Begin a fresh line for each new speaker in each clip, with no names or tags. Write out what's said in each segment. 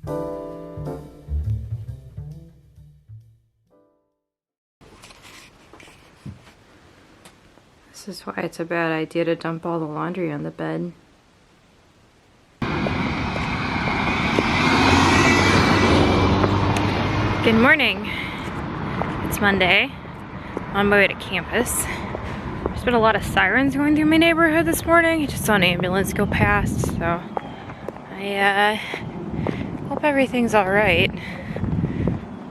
This is why it's a bad idea to dump all the laundry on the bed. Good morning. It's Monday. On my way to campus. There's been a lot of sirens going through my neighborhood this morning. I just saw an ambulance go past, so I hope everything's all right.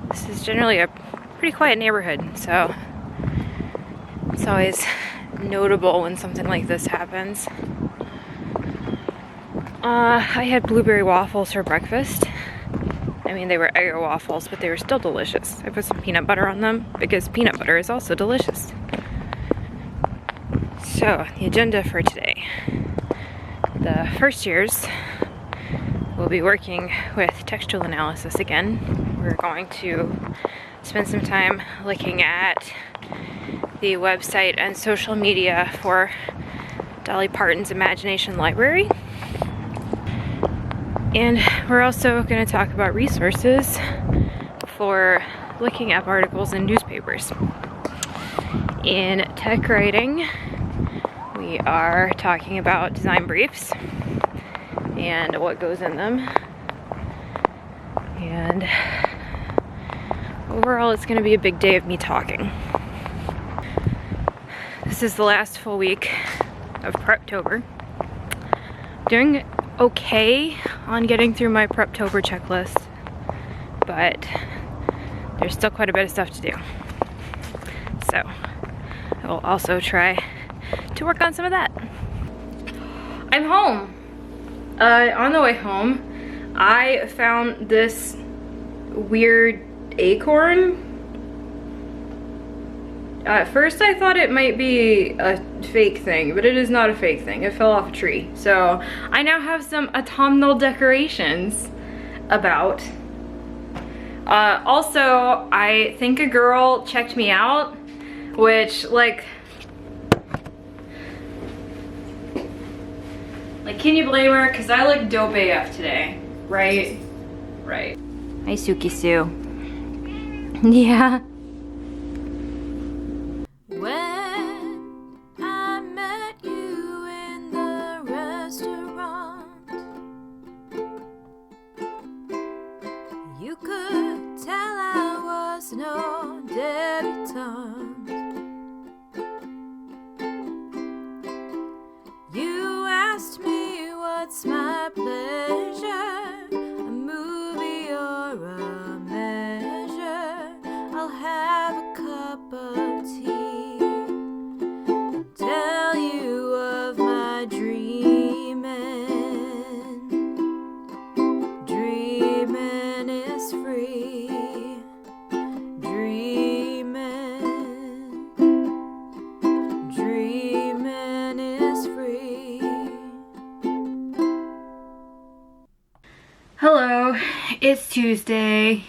This is generally a pretty quiet neighborhood, so it's always notable when something like this happens. I had blueberry waffles for breakfast. I mean, they were Eggo waffles, but they were still delicious. I put some peanut butter on them because peanut butter is also delicious. So, the agenda for today. The first years will be working with textual analysis again. We're going to spend some time looking at the website and social media for Dolly Parton's Imagination Library. And we're also going to talk about resources for looking up articles in newspapers. In tech writing, we are talking about design briefs and what goes in them. And overall, it's going to be a big day of me talking. This is the last full week of Preptober. Doing okay on getting through my Preptober checklist, but there's still quite a bit of stuff to do. So I will also try to work on some of that. I'm home. On the way home, I found this weird acorn. At first I thought it might be a fake thing, but it is not a fake thing. It fell off a tree. So I now have some autumnal decorations about. Also, I think a girl checked me out, which like can you blame her? Cause I look dope AF today, right? Right. Hi, Suki Sue. Yeah.
What's my pleasure? A movie or a measure? I'll have a cup of tea. Tell you of my dreaming. Dreaming is free. Dreaming. Dreaming is free.
Hello, it's Tuesday.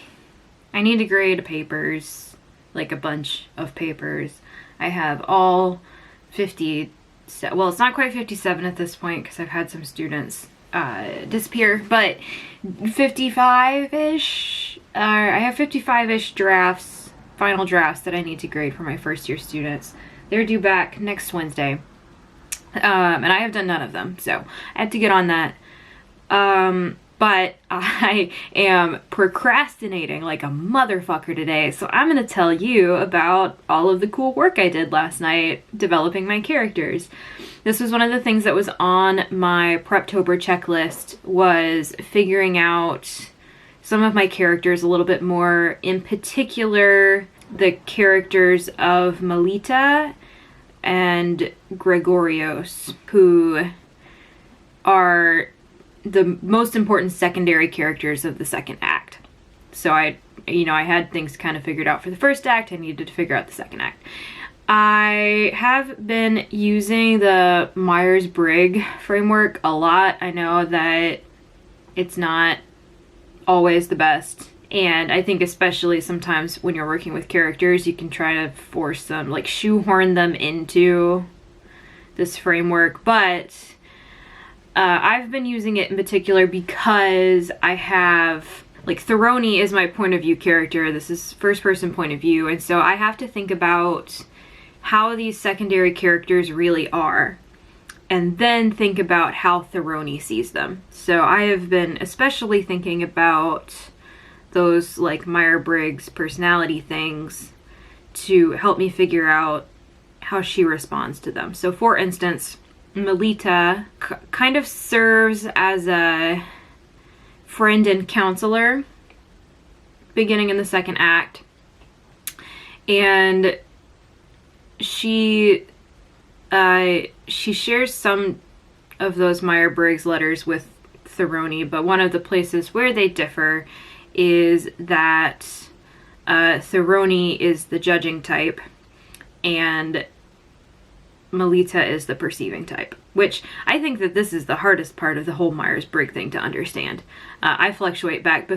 I need to grade papers, like a bunch of papers. I have all 50, well, it's not quite 57 at this point because I've had some students disappear, but 55-ish, I have 55-ish drafts, final drafts that I need to grade for my first year students. They're due back next Wednesday, and I have done none of them, so I have to get on that. But I am procrastinating like a motherfucker today, so I'm gonna tell you about all of the cool work I did last night developing my characters. This was one of the things that was on my Preptober checklist, was figuring out some of my characters a little bit more, in particular the characters of Melita and Gregorios, who are the most important secondary characters of the second act. So I had things kind of figured out for the first act. I needed to figure out the second act. I have been using the Myers-Briggs framework a lot. I know that it's not always the best, and I think especially sometimes when you're working with characters, you can try to force them, like shoehorn them into this framework, but I've been using it in particular because I have, like, Theroni is my point of view character. This is first person point of view, and so I have to think about how these secondary characters really are, and then think about how Theroni sees them. So I have been especially thinking about those, like, Myers-Briggs personality things to help me figure out how she responds to them. So for instance, Melita kind of serves as a friend and counselor beginning in the second act, and she shares some of those Myers-Briggs letters with Theroni, but one of the places where they differ is that Theroni is the judging type and Melita is the perceiving type, which I think that this is the hardest part of the whole Myers-Briggs thing to understand. I fluctuate back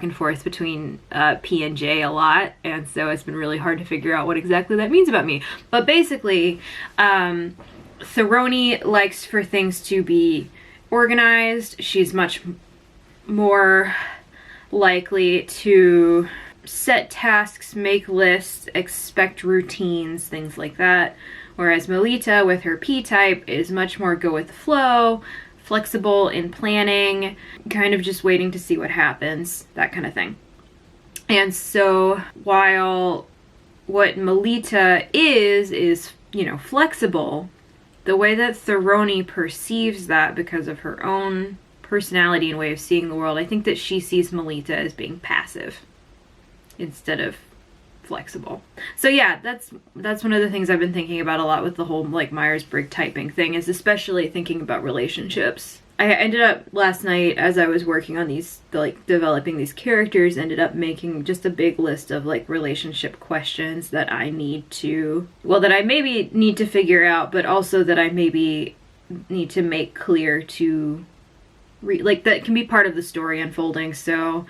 and forth between P and J a lot, and so it's been really hard to figure out what exactly that means about me. But basically, Theroni likes for things to be organized. She's much more likely to set tasks, make lists, expect routines, things like that. Whereas Melita, with her P-type, is much more go with the flow, flexible in planning, kind of just waiting to see what happens, that kind of thing. And so while what Melita is, you know, flexible, the way that Theroni perceives that because of her own personality and way of seeing the world, I think that she sees Melita as being passive instead of flexible. So yeah, that's one of the things I've been thinking about a lot with the whole, like, Myers-Briggs typing thing, is especially thinking about relationships. I ended up last night, as I was working on these, like, developing these characters, ended up making just a big list of, like, relationship questions that I need to, well, that I maybe need to figure out, but also that I maybe need to make clear to like, that can be part of the story unfolding. So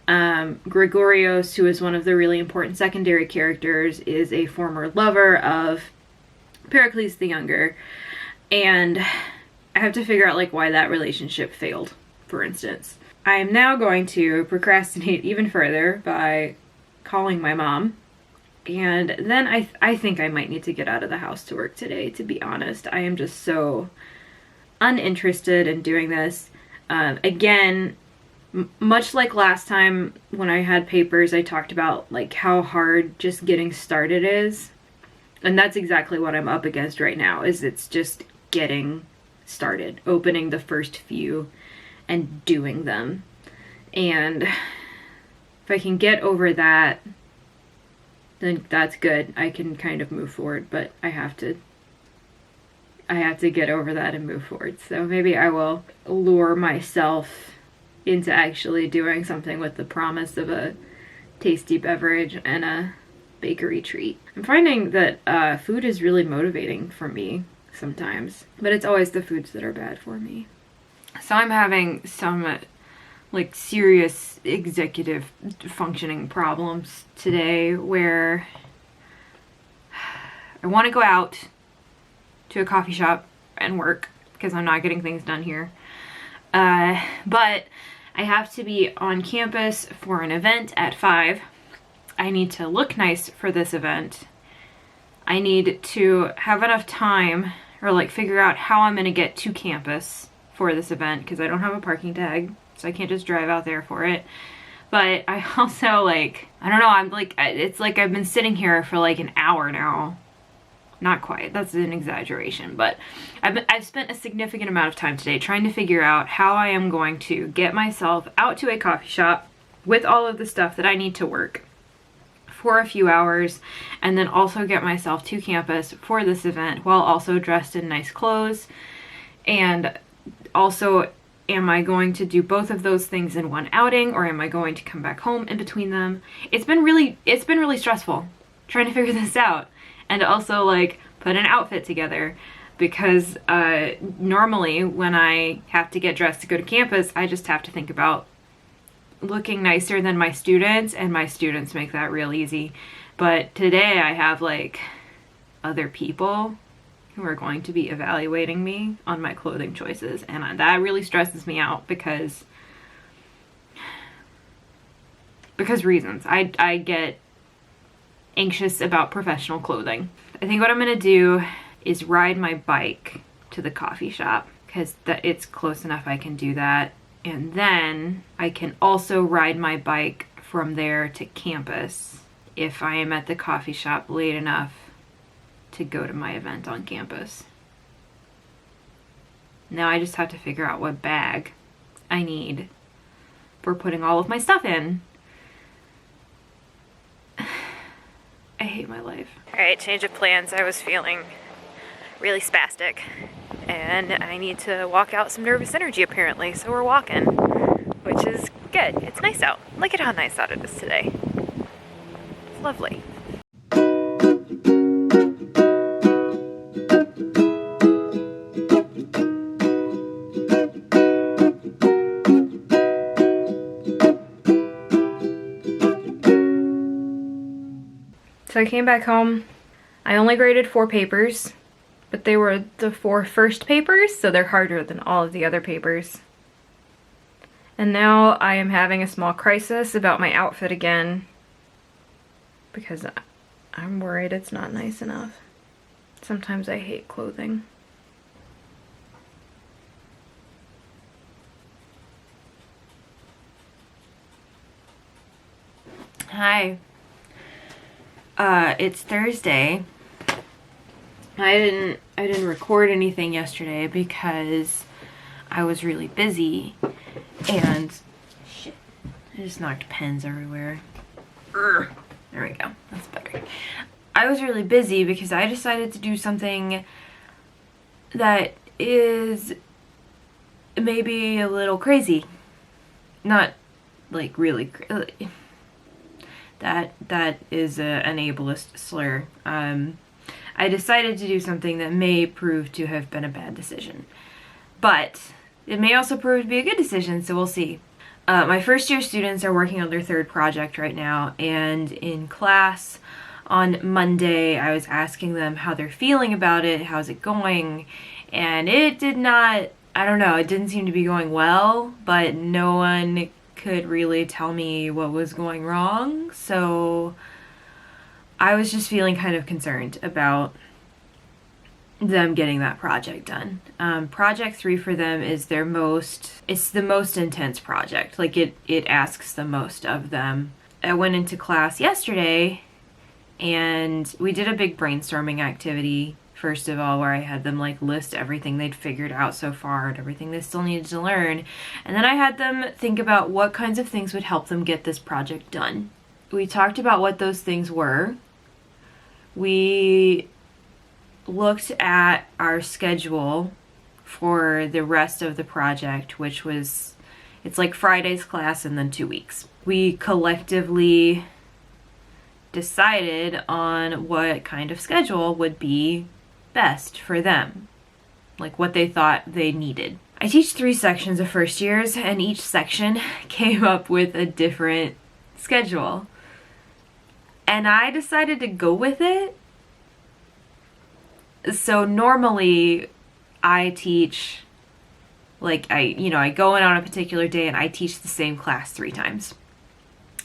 Gregorios, who is one of the really important secondary characters, is a former lover of Pericles the Younger, and I have to figure out, like, why that relationship failed, for instance. I am now going to procrastinate even further by calling my mom, and then I think I might need to get out of the house to work today, to be honest. I am just so uninterested in doing this. Again, much like last time when I had papers, I talked about, like, how hard just getting started is. And that's exactly what I'm up against right now, is it's just getting started, opening the first few and doing them. And if I can get over that, then that's good. I can kind of move forward, but I have to get over that and move forward. So maybe I will lure myself into actually doing something with the promise of a tasty beverage and a bakery treat. I'm finding that food is really motivating for me sometimes, but it's always the foods that are bad for me. So I'm having some like serious executive functioning problems today, where I want to go out to a coffee shop and work because I'm not getting things done here. But I have to be on campus for an event at 5. I need to look nice for this event. I need to have enough time, or like figure out how I'm gonna get to campus for this event, because I don't have a parking tag, so I can't just drive out there for it. But I also, like, I don't know, I'm like, it's like I've been sitting here for like an hour now. Not quite, that's an exaggeration, but I've spent a significant amount of time today trying to figure out how I am going to get myself out to a coffee shop with all of the stuff that I need to work for a few hours, and then also get myself to campus for this event while also dressed in nice clothes. And also, am I going to do both of those things in one outing, or am I going to come back home in between them? It's been really stressful trying to figure this out. And also, like, put an outfit together, because normally when I have to get dressed to go to campus, I just have to think about looking nicer than my students, and my students make that real easy. But today I have, like, other people who are going to be evaluating me on my clothing choices, and that really stresses me out because reasons. I get anxious about professional clothing. I think what I'm gonna do is ride my bike to the coffee shop because it's close enough I can do that, and then I can also ride my bike from there to campus if I am at the coffee shop late enough to go to my event on campus. Now I just have to figure out what bag I need for putting all of my stuff in. I hate my life. All right, change of plans. I was feeling really spastic and I need to walk out some nervous energy apparently, so we're walking, which is good. It's nice out. Look at how nice out it is today. It's lovely. So I came back home. I only graded 4 papers, but they were the 4 first papers, so they're harder than all of the other papers. And now I am having a small crisis about my outfit again because I'm worried it's not nice enough. Sometimes I hate clothing. Hi. It's Thursday. I didn't record anything yesterday because I was really busy and shit, I just knocked pens everywhere. Urgh. There we go. That's better. I was really busy because I decided to do something that is maybe a little crazy. Not like really crazy. That is an ableist slur. I decided to do something that may prove to have been a bad decision, but it may also prove to be a good decision, so we'll see. My first year students are working on their 3rd project right now, and in class on Monday I was asking them how they're feeling about it, how's it going, and it did not, I don't know, it didn't seem to be going well, but no one could really tell me what was going wrong, so I was just feeling kind of concerned about them getting that project done. Project 3 for them is it's the most intense project. Like it asks the most of them. I went into class yesterday and we did a big brainstorming activity, first of all, where I had them like list everything they'd figured out so far and everything they still needed to learn. And then I had them think about what kinds of things would help them get this project done. We talked about what those things were. We looked at our schedule for the rest of the project, which was, it's like Friday's class and then 2 weeks. We collectively decided on what kind of schedule would be best for them, like what they thought they needed. I teach 3 sections of first years, and each section came up with a different schedule. And I decided to go with it. So normally I teach, like I go in on a particular day and I teach the same class 3 times.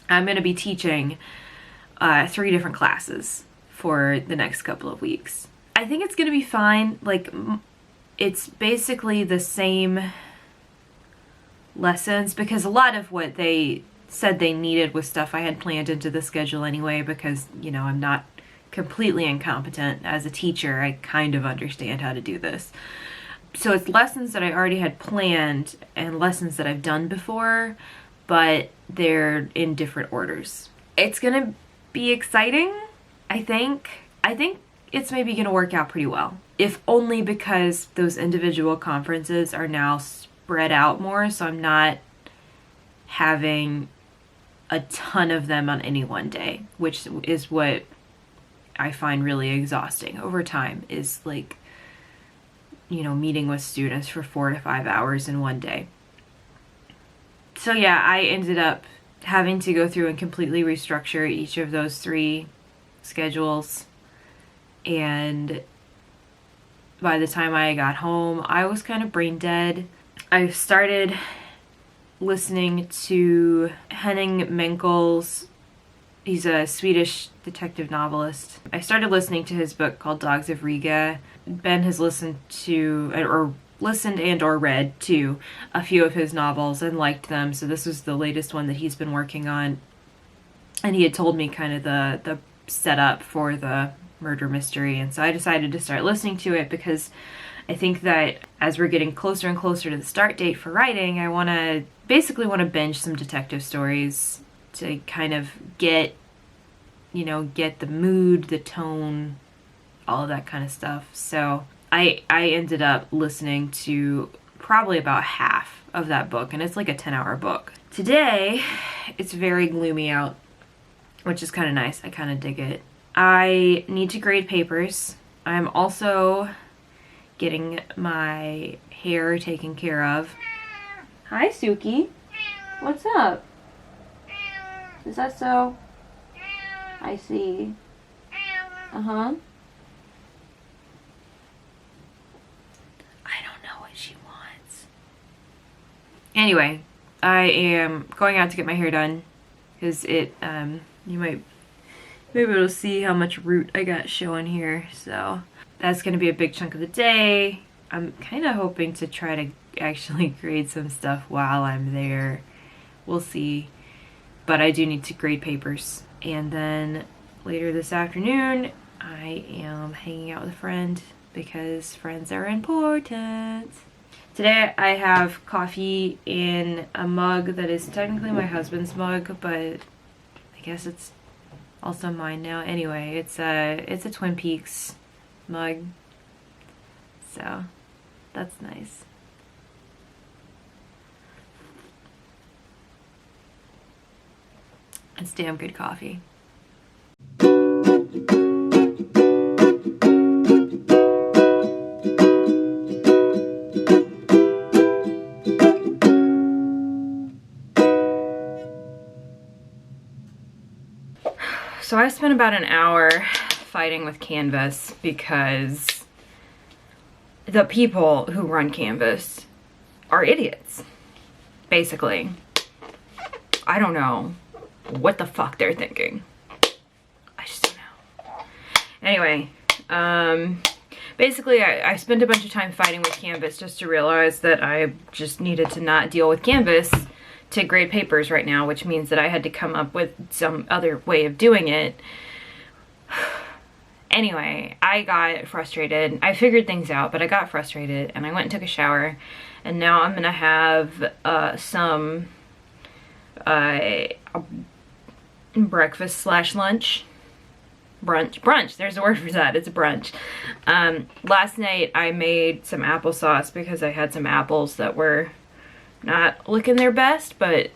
I'm going to be teaching 3 different classes for the next couple of weeks. I think it's going to be fine. Like, it's basically the same lessons because a lot of what they said they needed was stuff I had planned into the schedule anyway because, I'm not completely incompetent as a teacher. I kind of understand how to do this. So it's lessons that I already had planned and lessons that I've done before, but they're in different orders. It's going to be exciting, I think. I think it's maybe going to work out pretty well, if only because those individual conferences are now spread out more, so I'm not having a ton of them on any one day, which is what I find really exhausting over time, is like, meeting with students for 4 to 5 hours in one day. So yeah, I ended up having to go through and completely restructure each of those 3 schedules, and by the time I got home, I was kind of brain dead. I started listening to Henning Menkel's, he's a Swedish detective novelist. I started listening to his book called Dogs of Riga. Ben has listened and or read to a few of his novels and liked them, so this was the latest one that he's been working on. And he had told me kind of the setup for the murder mystery, and so I decided to start listening to it because I think that as we're getting closer and closer to the start date for writing, I basically want to binge some detective stories to kind of get the mood, the tone, all of that kind of stuff. So I ended up listening to probably about half of that book, and it's like a 10-hour book. Today, it's very gloomy out, which is kind of nice. I kind of dig it. I need to grade papers. I'm also getting my hair taken care of. Hi, Suki. What's up? Is that so? I see. Uh-huh. I don't know what she wants. Anyway, I am going out to get my hair done because you might be able to see how much root I got showing here. So that's going to be a big chunk of the day. I'm kind of hoping to try to actually grade some stuff while I'm there. We'll see. But I do need to grade papers. And then later this afternoon, I am hanging out with a friend because friends are important. Today I have coffee in a mug that is technically my husband's mug, but I guess it's also mine now. Anyway, it's a Twin Peaks mug. So that's nice. It's damn good coffee. So I spent about an hour fighting with Canvas because the people who run Canvas are idiots, basically. I don't know what the fuck they're thinking. I just don't know. Anyway, basically I spent a bunch of time fighting with Canvas just to realize that I just needed to not deal with Canvas to grade papers right now, which means that I had to come up with some other way of doing it. Anyway, I got frustrated. I figured things out, but I got frustrated and I went and took a shower, and now I'm gonna have some breakfast slash lunch. Brunch, there's a word for that, it's a brunch. Last night I made some applesauce because I had some apples that were not looking their best, but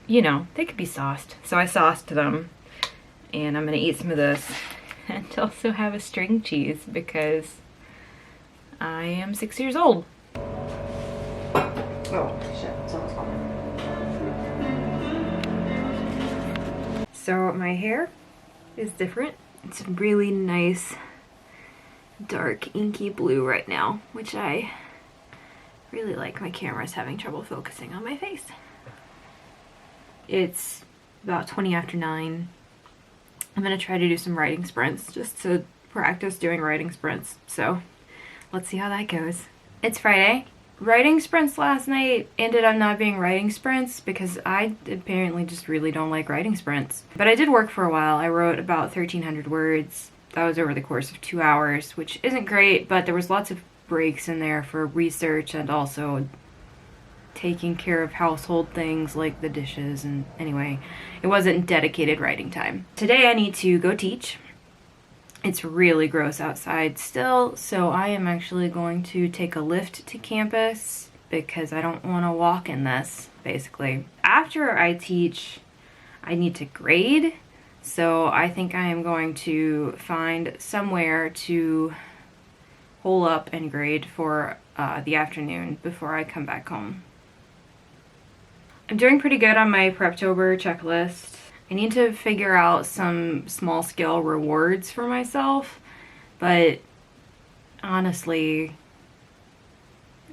you know, they could be sauced. So I sauced them, and I'm gonna eat some of this and also have a string cheese because I am 6 years old. Oh shit, someone's calling. So my hair is different. It's really nice dark inky blue right now, which I really like. My camera's having trouble focusing on my face. It's about 20 after 9. I'm gonna try to do some writing sprints just to practice doing writing sprints. So let's see how that goes. It's Friday. Writing sprints last night ended up not being writing sprints because I apparently just really don't like writing sprints. But I did work for a while. I wrote about 1,300 words. That was over the course of 2 hours, which isn't great, but there was lots of breaks in there for research and also taking care of household things like the dishes, and anyway, it wasn't dedicated writing time. Today I need to go teach. It's really gross outside still, so I am actually going to take a lift to campus because I don't want to walk in this, basically. After I teach, I need to grade, so I think I am going to find somewhere to hole up and grade for the afternoon before I come back home. I'm doing pretty good on my Preptober checklist. I need to figure out some small scale rewards for myself, but honestly,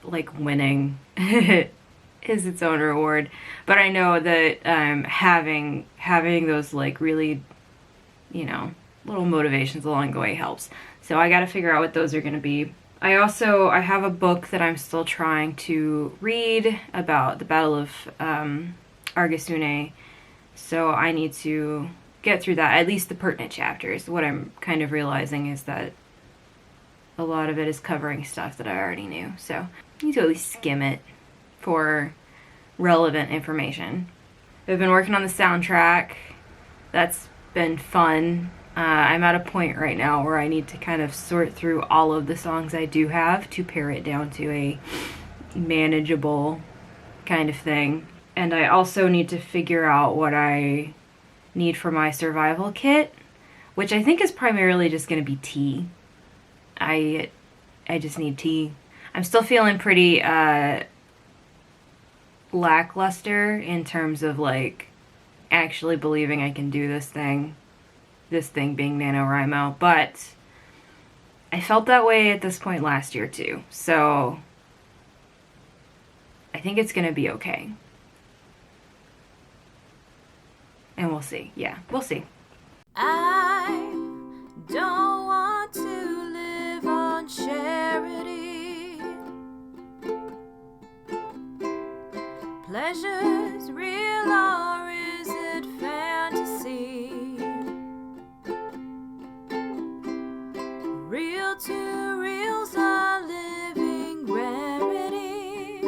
like, winning is its own reward. But I know that having those, like, really, you know, little motivations along the way helps. So I got to figure out what those are going to be. I have a book that I'm still trying to read about the Battle of Argasune. So I need to get through that, at least the pertinent chapters. What I'm kind of realizing is that a lot of it is covering stuff that I already knew. So I need to at least skim it for relevant information. I've been working on the soundtrack. That's been fun. I'm at a point right now where I need to kind of sort through all of the songs I do have to pare it down to a manageable kind of thing. And I also need to figure out what I need for my survival kit, which I think is primarily just going to be tea. I just need tea. I'm still feeling pretty lackluster in terms of, like, actually believing I can do this thing being NaNoWriMo, but I felt that way at this point last year too, so I think it's gonna be okay. And we'll see. Yeah, we'll see.
I don't want to live on charity. Pleasure's real or is it fantasy? Real to reals are living rarity.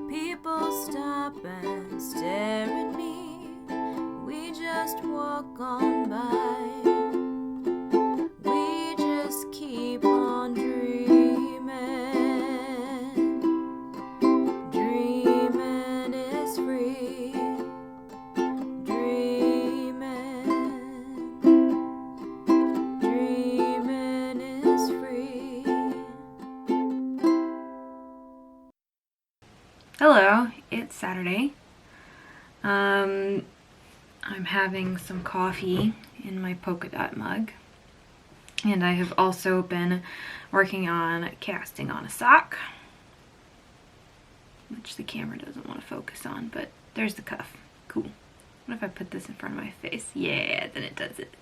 People stop and stare at me. We just walk on by. We just keep on dreaming. Dreaming is free. Dreaming. Dreaming is free.
Hello, it's Saturday. I'm having some coffee in my polka dot mug. And I have also been working on casting on a sock, which the camera doesn't want to focus on, but there's the cuff. Cool. What if I put this in front of my face? Yeah, then it does it.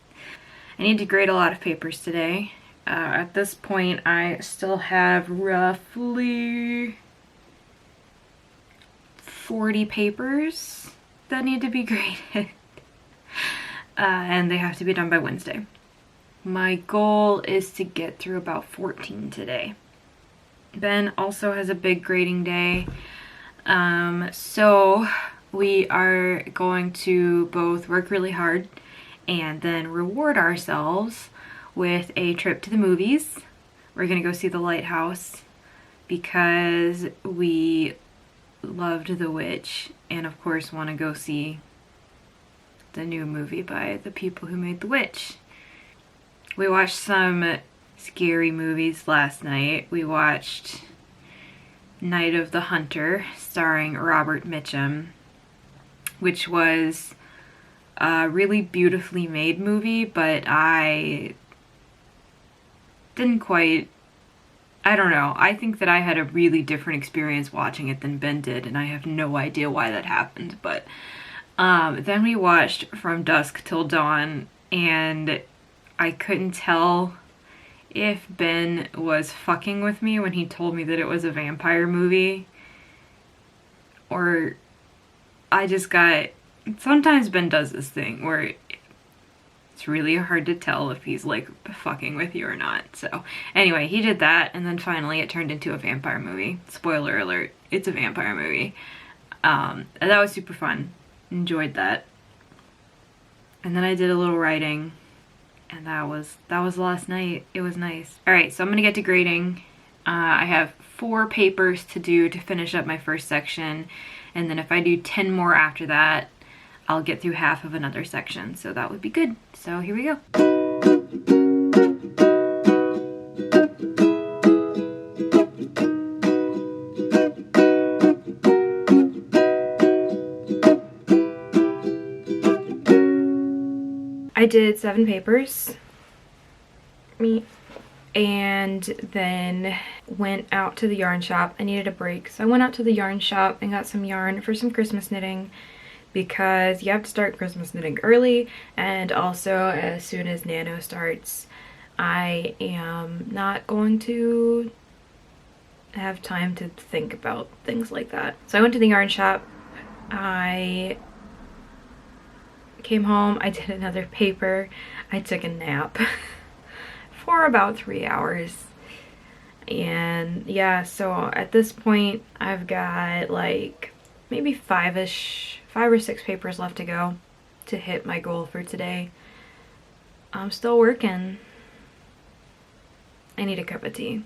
I need to grade a lot of papers today. At this point, I still have roughly 40 papers that need to be graded. And they have to be done by Wednesday. My goal is to get through about 14 today. Ben also has a big grading day. So we are going to both work really hard and then reward ourselves with a trip to the movies. We're gonna go see The Lighthouse because we loved The Witch and of course want to go see the new movie by the people who made The Witch. We watched some scary movies last night. We watched Night of the Hunter starring Robert Mitchum, which was a really beautifully made movie, but I didn't quite, I don't know. I think that I had a really different experience watching it than Ben did, and I have no idea why that happened, but then we watched From Dusk Till Dawn, and I couldn't tell if Ben was fucking with me when he told me that it was a vampire movie, or I just got, sometimes Ben does this thing where it's really hard to tell if he's like fucking with you or not. So anyway, he did that, and then finally it turned into a vampire movie. Spoiler alert, it's a vampire movie. And that was super fun. Enjoyed that. And then I did a little writing, and that was last night. It was nice. Alright, so I'm gonna get to grading. I have 4 papers to do to finish up my first section, and then if I do 10 more after that, I'll get through half of another section, so that would be good. So here we go. I did 7 papers, and then went out to the yarn shop. I needed a break, so I went out to the yarn shop and got some yarn for some Christmas knitting, because you have to start Christmas knitting early, and also as soon as Nano starts, I am not going to have time to think about things like that. So I went to the yarn shop, I came home, I did another paper, I took a nap for about 3 hours. And yeah, so at this point I've got like maybe 5 or 6 papers left to go to hit my goal for today. I'm still working. I need a cup of tea.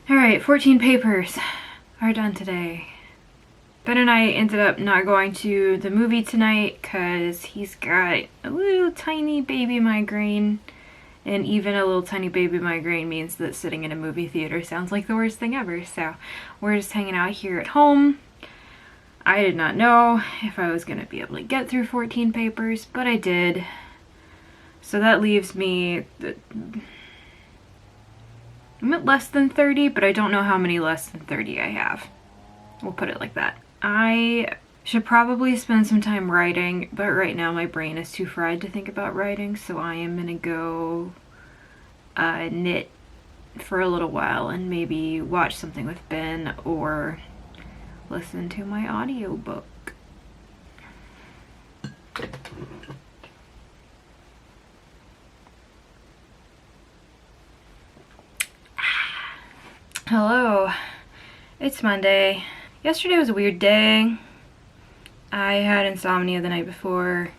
Alright, 14 papers are done today. Ben and I ended up not going to the movie tonight because he's got a little tiny baby migraine. And even a little tiny baby migraine means that sitting in a movie theater sounds like the worst thing ever. So we're just hanging out here at home. I did not know if I was going to be able to get through 14 papers, but I did. So that leaves me... I'm at less than 30, but I don't know how many less than 30 I have. We'll put it like that. I should probably spend some time writing, but right now my brain is too fried to think about writing, so I am gonna go knit for a little while and maybe watch something with Ben or listen to my audiobook. Hello, it's Monday. Yesterday was a weird day. I had insomnia the night before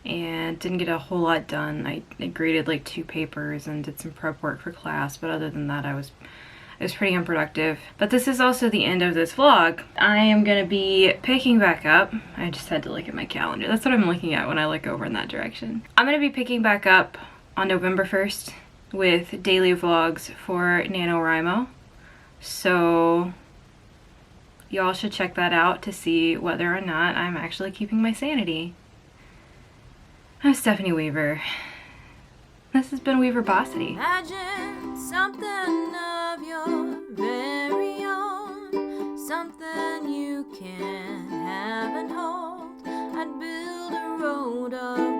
and didn't get a whole lot done. I graded like 2 papers and did some prep work for class, but other than that I was pretty unproductive. But this is also the end of this vlog. I am gonna be picking back up. I just had to look at my calendar. That's what I'm looking at when I look over in that direction. I'm gonna be picking back up on November 1st with daily vlogs for NaNoWriMo. So y'all should check that out to see whether or not I'm actually keeping my sanity. I'm Stephanie Weaver. This has been weaverbosity.
Imagine something of your very own, something you can have and hold. I'd build a road of